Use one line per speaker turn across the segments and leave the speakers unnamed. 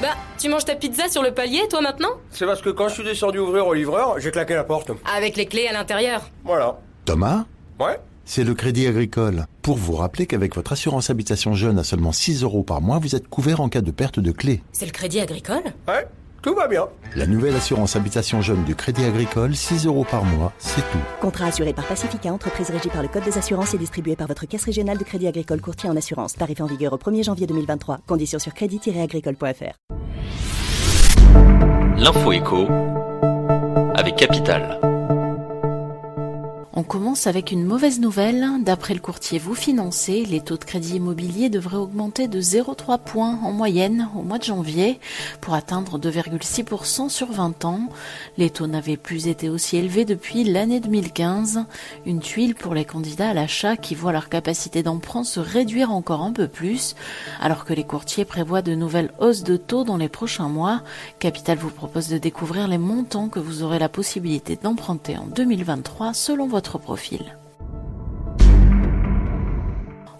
Bah, tu manges ta pizza sur le palier, toi, maintenant?
C'est parce que quand je suis descendu ouvrir au livreur, j'ai claqué la porte.
Avec les clés à l'intérieur.
Voilà.
Thomas ?
Ouais.
C'est le Crédit Agricole. Pour vous rappeler qu'avec votre assurance habitation jeune à seulement 6 € par mois, vous êtes couvert en cas de perte de clé.
C'est le Crédit Agricole?
Ouais, tout va bien.
La nouvelle assurance habitation jeune du Crédit Agricole, 6 € par mois, c'est tout.
Contrat assuré par Pacifica, entreprise régie par le Code des assurances et distribué par votre caisse régionale de Crédit Agricole courtier en assurance. Tarif en vigueur au 1er janvier 2023. Conditions sur crédit-agricole.fr.
L'info éco avec Capital.
On commence avec une mauvaise nouvelle. D'après le courtier Vous Financez, les taux de crédit immobilier devraient augmenter de 0,3 points en moyenne au mois de janvier pour atteindre 2,6% sur 20 ans. Les taux n'avaient plus été aussi élevés depuis l'année 2015. Une tuile pour les candidats à l'achat qui voient leur capacité d'emprunt se réduire encore un peu plus. Alors que les courtiers prévoient de nouvelles hausses de taux dans les prochains mois, Capital vous propose de découvrir les montants que vous aurez la possibilité d'emprunter en 2023 selon votre profil.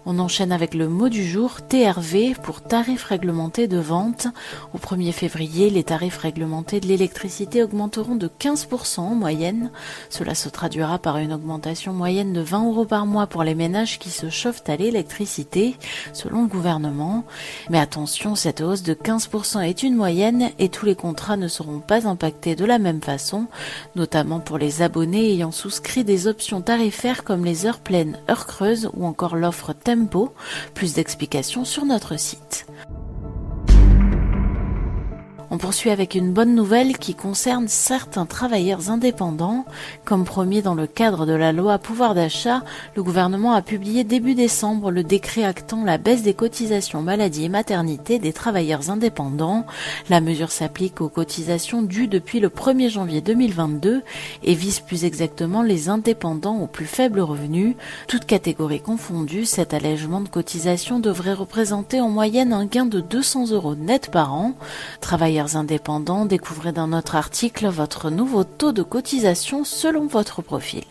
On enchaîne avec le mot du jour, TRV, pour tarifs réglementés de vente. Au 1er février, les tarifs réglementés de l'électricité augmenteront de 15% en moyenne. Cela se traduira par une augmentation moyenne de 20 € par mois pour les ménages qui se chauffent à l'électricité, selon le gouvernement. Mais attention, cette hausse de 15% est une moyenne et tous les contrats ne seront pas impactés de la même façon, notamment pour les abonnés ayant souscrit des options tarifaires comme les heures pleines, heures creuses ou encore l'offre Tempo. Plus d'explications sur notre site. On poursuit avec une bonne nouvelle qui concerne certains travailleurs indépendants. Comme promis dans le cadre de la loi pouvoir d'achat, le gouvernement a publié début décembre le décret actant la baisse des cotisations maladie et maternité des travailleurs indépendants. La mesure s'applique aux cotisations dues depuis le 1er janvier 2022 et vise plus exactement les indépendants aux plus faibles revenus. Toutes catégories confondues, cet allègement de cotisation devrait représenter en moyenne un gain de 200 € net par an. Travailleurs indépendants, découvrez dans notre article votre nouveau taux de cotisation selon votre profil.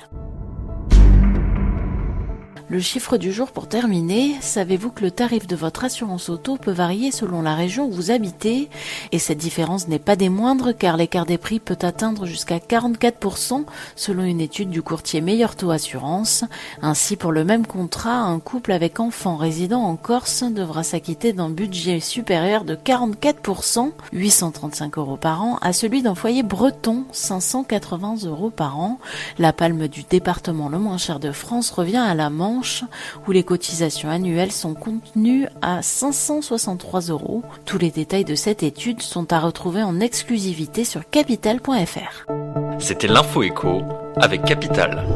Le chiffre du jour pour terminer, savez-vous que le tarif de votre assurance auto peut varier selon la région où vous habitez? Et cette différence n'est pas des moindres car l'écart des prix peut atteindre jusqu'à 44% selon une étude du courtier Meilleur Taux Assurance. Ainsi, pour le même contrat, un couple avec enfants résidant en Corse devra s'acquitter d'un budget supérieur de 44%, 835 € par an, à celui d'un foyer breton, 580 € par an. La palme du département le moins cher de France revient à la Manche, où les cotisations annuelles sont contenues à 563 €. Tous les détails de cette étude sont à retrouver en exclusivité sur capital.fr.
C'était l'info éco avec Capital.